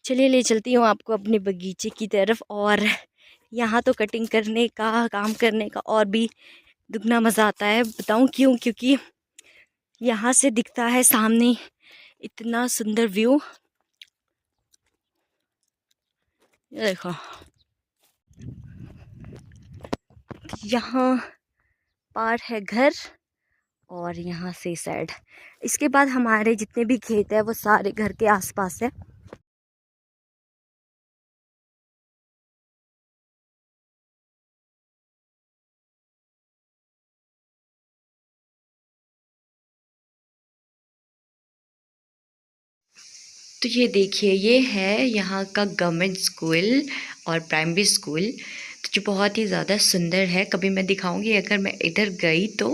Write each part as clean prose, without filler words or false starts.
चलिए ले चलती हूँ आपको अपने बगीचे की तरफ। और यहाँ तो कटिंग करने का, काम करने का और भी दुगना मज़ा आता है। बताऊँ क्यों? क्योंकि यहाँ से दिखता है सामने इतना सुंदर व्यू। देखो यहाँ पार है घर और यहाँ से साइड, इसके बाद हमारे जितने भी खेत है वो सारे घर के आसपास है। तो ये देखिए, ये है यहाँ का गवर्नमेंट स्कूल और प्राइमरी स्कूल, तो जो बहुत ही ज़्यादा सुंदर है। कभी मैं दिखाऊंगी अगर मैं इधर गई तो।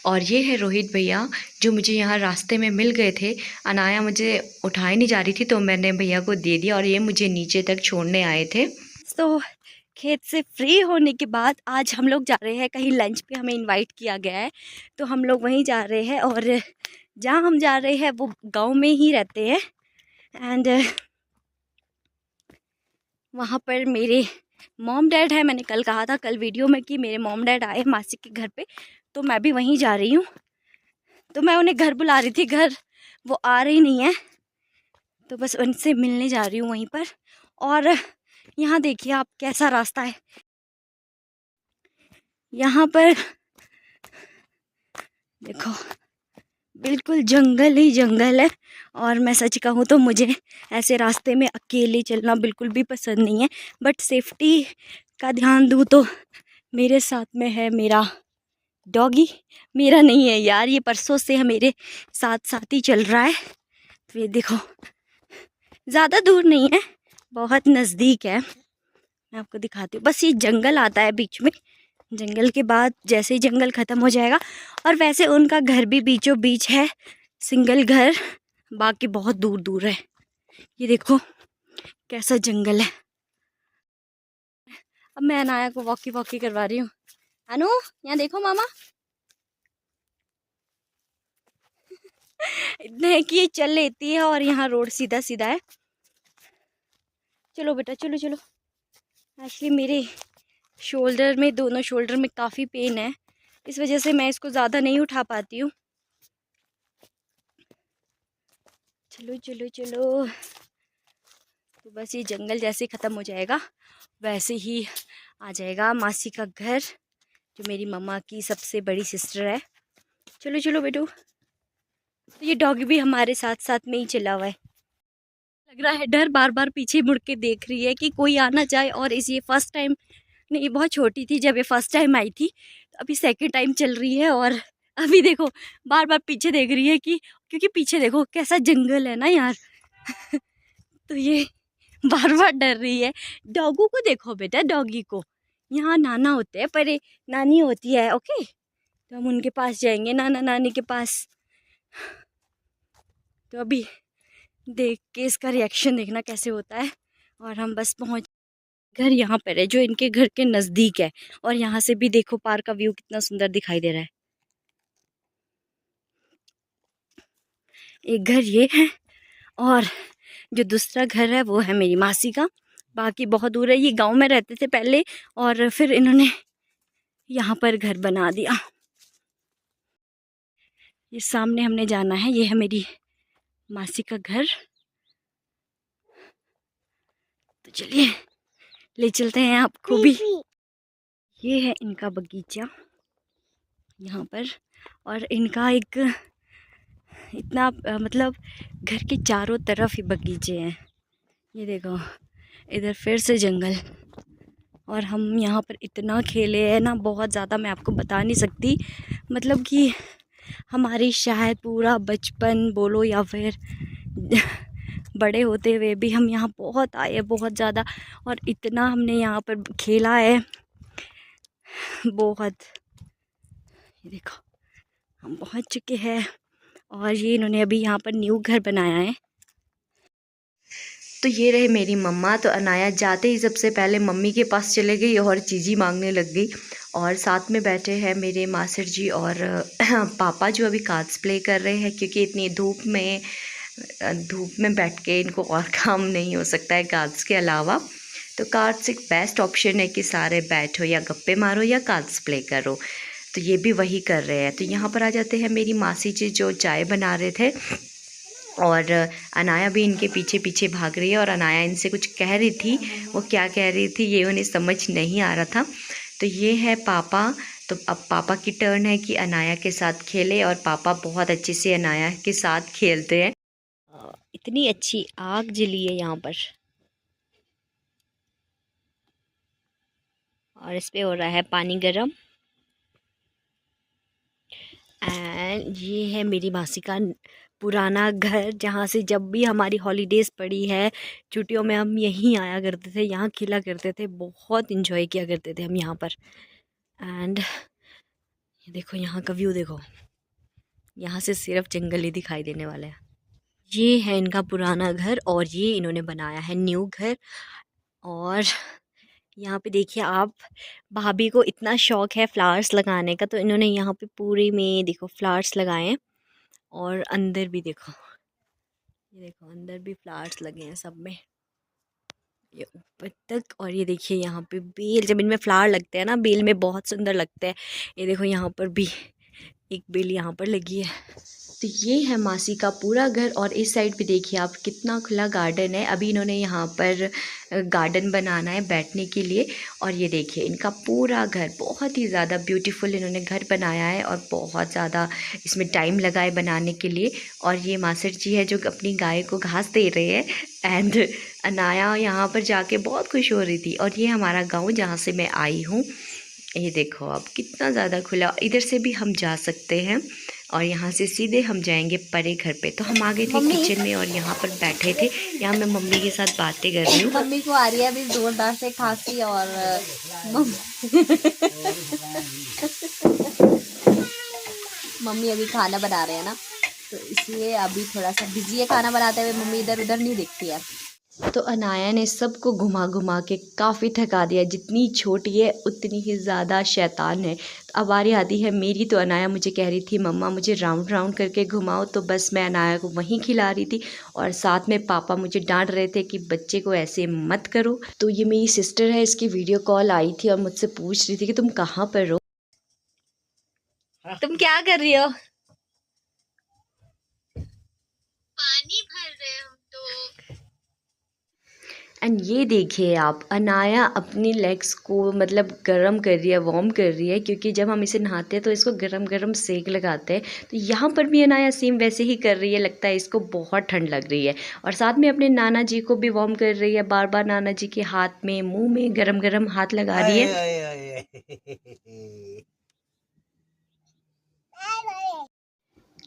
और ये है रोहित भैया जो मुझे यहाँ रास्ते में मिल गए थे। अनाया मुझे उठाई नहीं जा रही थी तो मैंने भैया को दे दिया और ये मुझे नीचे तक छोड़ने आए थे। तो खेत से फ्री होने के बाद आज हम लोग जा रहे हैं कहीं लंच पे, हमें इनवाइट किया गया है तो हम लोग वहीं जा रहे हैं। और जहाँ हम जा रहे हैं वो गांव में ही रहते हैं। एंड वहाँ पर मेरे मॉम डैड है। मैंने कल कहा था, कल वीडियो में, कि मेरे मॉम डैड आए मासी के घर पे, तो मैं भी वहीं जा रही हूँ। तो मैं उन्हें घर बुला रही थी, घर वो आ रही नहीं है तो बस उनसे मिलने जा रही हूँ वहीं पर। और यहाँ देखिए आप कैसा रास्ता है, यहाँ पर देखो बिल्कुल जंगल ही जंगल है। और मैं सच कहूँ तो मुझे ऐसे रास्ते में अकेले चलना बिल्कुल भी पसंद नहीं है। बट सेफ्टी का ध्यान दूँ तो मेरे साथ में है मेरा डॉगी। मेरा नहीं है यार, ये परसों से मेरे साथ साथ ही चल रहा है। तो ये देखो ज़्यादा दूर नहीं है, बहुत नज़दीक है। मैं आपको दिखाती हूँ। बस ये जंगल आता है बीच में, जंगल के बाद जैसे ही जंगल ख़त्म हो जाएगा, और वैसे उनका घर भी बीचों बीच है, सिंगल घर, बाकी बहुत दूर दूर है। ये देखो कैसा जंगल है। अब मैं अनाया को वॉकी वॉकी करवा रही हूँ। अनु यहाँ देखो मामा, इतना है कि ये चल लेती है और यहाँ रोड सीधा सीधा है। चलो बेटा चलो चलो। एक्चुअली मेरे शोल्डर में, दोनों शोल्डर में काफ़ी पेन है, इस वजह से मैं इसको ज़्यादा नहीं उठा पाती हूँ। चलो चलो चलो। तो बस ये जंगल जैसे ख़त्म हो जाएगा वैसे ही आ जाएगा मासी का घर, जो मेरी मम्मा की सबसे बड़ी सिस्टर है। चलो चलो बेटू। तो ये डॉग भी हमारे साथ साथ में ही चला हुआ है। लग रहा है डर, बार बार पीछे मुड़ के देख रही है कि कोई आना जाए। और इस ये फर्स्ट टाइम नहीं, बहुत छोटी थी जब ये फर्स्ट टाइम आई थी, तो अभी सेकंड टाइम चल रही है। और अभी देखो बार बार पीछे देख रही है कि, क्योंकि पीछे देखो कैसा जंगल है ना यार। तो ये बार बार डर रही है। डॉगू को देखो बेटा, डॉगी को यहाँ नाना होते हैं, पर नानी होती है। ओके, तो हम उनके पास जाएंगे, नाना नानी के पास। तो अभी देख के इसका रिएक्शन देखना कैसे होता है। और हम बस पहुँच, घर यहाँ पर है जो इनके घर के नज़दीक है। और यहाँ से भी देखो पार्क का व्यू कितना सुंदर दिखाई दे रहा है। एक घर ये है और जो दूसरा घर है वो है मेरी मासी का, बाकी बहुत दूर है। ये गांव में रहते थे पहले और फिर इन्होंने यहाँ पर घर बना दिया। ये सामने हमने जाना है, ये है मेरी मासी का घर। तो चलिए ले चलते हैं आपको भी। ये है इनका बगीचा यहाँ पर, और इनका एक इतना मतलब घर के चारों तरफ ही बगीचे हैं। ये देखो इधर फिर से जंगल। और हम यहाँ पर इतना खेले हैं ना, बहुत ज़्यादा, मैं आपको बता नहीं सकती। मतलब कि हमारी शायद पूरा बचपन बोलो या फिर बड़े होते हुए भी हम यहाँ बहुत आए हैं, बहुत ज़्यादा। और इतना हमने यहाँ पर खेला है बहुत। ये देखो हम पहुँच चुके हैं। और ये इन्होंने अभी यहाँ पर न्यू घर बनाया है। तो ये रहे मेरी मम्मा। तो अनाया जाते ही सबसे पहले मम्मी के पास चले गई और चीज़ी मांगने लग गई। और साथ में बैठे हैं मेरे मासर जी और पापा, जो अभी कार्ड्स प्ले कर रहे हैं, क्योंकि इतनी धूप में धूप में बैठ के इनको और काम नहीं हो सकता है कार्ड्स के अलावा। तो कार्ड्स एक बेस्ट ऑप्शन है कि सारे बैठो या गप्पे मारो या कार्ड्स प्ले करो। तो ये भी वही कर रहे हैं। तो यहाँ पर आ जाते हैं मेरी मासी जी जो चाय बना रहे थे, और अनाया भी इनके पीछे पीछे भाग रही है। और अनाया इनसे कुछ कह रही थी, वो क्या कह रही थी ये उन्हें समझ नहीं आ रहा था। तो ये है पापा। तो अब पापा की टर्न है कि अनाया के साथ खेले, और पापा बहुत अच्छे से अनाया के साथ खेलते हैं। इतनी अच्छी आग जली है यहाँ पर, और इस पे हो रहा है पानी गरम। एंड ये है मेरी मासी का पुराना घर, जहाँ से जब भी हमारी हॉलीडेज़ पड़ी है छुट्टियों में हम यहीं आया करते थे, यहाँ खेला करते थे, बहुत इन्जॉय किया करते थे हम यहाँ पर। एंड ये देखो यहाँ का व्यू देखो, यहाँ से सिर्फ जंगल ही दिखाई देने वाला है। ये है इनका पुराना घर, और ये इन्होंने बनाया है न्यू घर। और यहाँ पे देखिए आप, भाभी को इतना शौक है फ्लावर्स लगाने का, तो इन्होंने यहाँ पे पूरे में देखो फ्लावर्स लगाए हैं। और अंदर भी देखो, ये देखो अंदर भी फ्लावर्स लगे हैं सब में, ये ऊपर तक। और ये देखिए यहाँ पे बेल, जब इनमें फ्लावर लगते हैं ना बेल में, बहुत सुंदर लगता है। ये देखो यहाँ पर भी एक बेल यहाँ पर लगी है। तो ये है मासी का पूरा घर। और इस साइड पे देखिए आप, कितना खुला गार्डन है। अभी इन्होंने यहाँ पर गार्डन बनाना है बैठने के लिए। और ये देखिए इनका पूरा घर बहुत ही ज़्यादा ब्यूटीफुल इन्होंने घर बनाया है, और बहुत ज़्यादा इसमें टाइम लगा है बनाने के लिए। और ये मासर जी है जो अपनी गाय को घास दे रहे हैं। एंड अनाया यहाँ पर जाके बहुत खुश हो रही थी। और ये हमारा गाँव जहाँ से मैं आई हूँ। ये देखो आप कितना ज़्यादा खुला, इधर से भी हम जा सकते हैं, और यहाँ से सीधे हम जाएंगे परे घर पे। तो हम आ गए थे किचन में, और यहाँ पर बैठे थे। यहाँ मैं मम्मी के साथ बातें कर रही हूँ। मम्मी को आ रही है अभी जोरदार से खांसी, और मम्मी अभी खाना बना रहे हैं ना, तो इसलिए अभी थोड़ा सा बिजी है खाना बनाते हुए। मम्मी इधर उधर नहीं दिखती है। तो अनाया ने सबको घुमा घुमा के काफ़ी थका दिया। जितनी छोटी है उतनी ही ज़्यादा शैतान है। तो अब बारी आती है मेरी। तो अनाया मुझे कह रही थी मम्मा मुझे राउंड राउंड करके घुमाओ, तो बस मैं अनाया को वहीं खिला रही थी। और साथ में पापा मुझे डांट रहे थे कि बच्चे को ऐसे मत करो। तो ये मेरी सिस्टर है, इसकी वीडियो कॉल आई थी और मुझसे पूछ रही थी कि तुम कहाँ पर हो, तुम क्या कर रही हो। पानी भर रहे हम तो। एंड ये देखिए आप, अनाया अपनी लेग्स को मतलब गर्म कर रही है, वार्म कर रही है, क्योंकि जब हम इसे नहाते हैं तो इसको गरम गरम सेक लगाते हैं। तो यहाँ पर भी अनाया सेम वैसे ही कर रही है, लगता है इसको बहुत ठंड लग रही है। और साथ में अपने नाना जी को भी वार्म कर रही है, बार बार नाना जी के हाथ में मुंह में गरम गरम हाथ लगा रही है।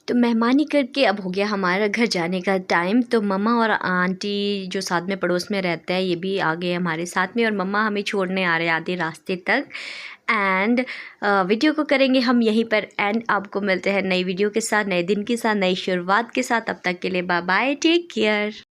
तो मेहमानी करके अब हो गया हमारा घर जाने का टाइम। तो मम्मा और आंटी जो साथ में पड़ोस में रहता है ये भी आ गए हमारे साथ में, और मम्मा हमें छोड़ने आ रहे हैं आधे रास्ते तक। एंड वीडियो को करेंगे हम यहीं पर एंड। आपको मिलते हैं नई वीडियो के साथ, नए दिन के साथ, नई शुरुआत के साथ। अब तक के लिए बाय बाय, टेक केयर।